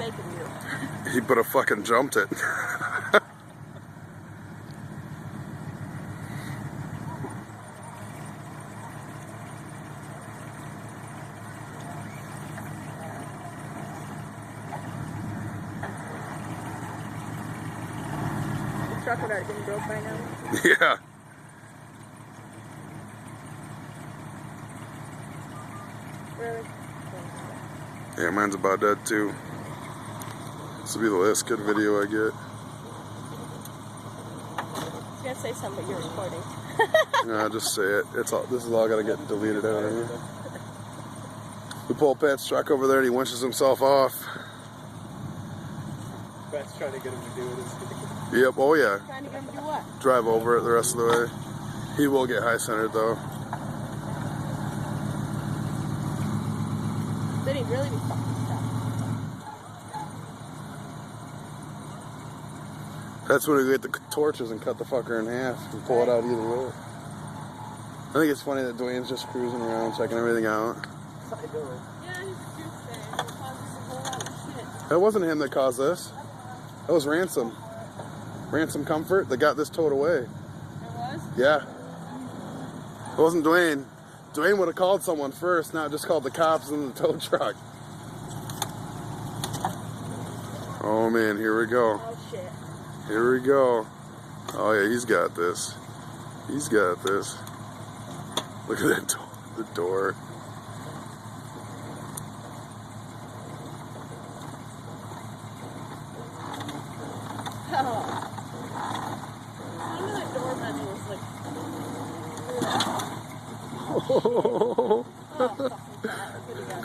mistaken you. He would have fucking jumped it. The truck would have been broke by now. Yeah. Really? Yeah, mine's about dead too. This will be the last good video I get. I was gonna say something, but you're recording. No, just say it. It's all. This is all gotta get deleted out of here. We pull Pat's truck over there and he winches himself off. Pat's trying to get him to do it. Yep. Oh yeah. Trying to get him to do what? Drive over it the rest of the way. He will get high centered though. Did he really be fucking stuck? That's when we get the torches and cut the fucker in half and pull it out either way. I think it's funny that Dwayne's just cruising around checking everything out. Yeah, he's a douchebag. He causes a whole lot of shit. That wasn't him that caused this. That was Ransom. Ransom Comfort that got this towed away. It was? Yeah. It wasn't Dwayne. Dwayne would have called someone first, not just called the cops and the tow truck. Oh man, here we go. Oh shit. Here we go. Oh yeah, he's got this. He's got this. Look at that door. The door. Oh. I wonder that door handle was like. Oh. Oh, fucking God. Look at that.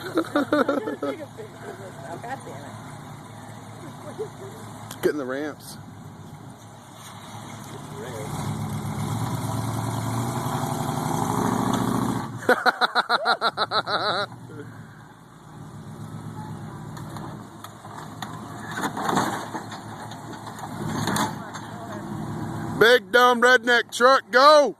Take a picture of this now. God damn it. Getting the ramps. Big dumb redneck truck, go!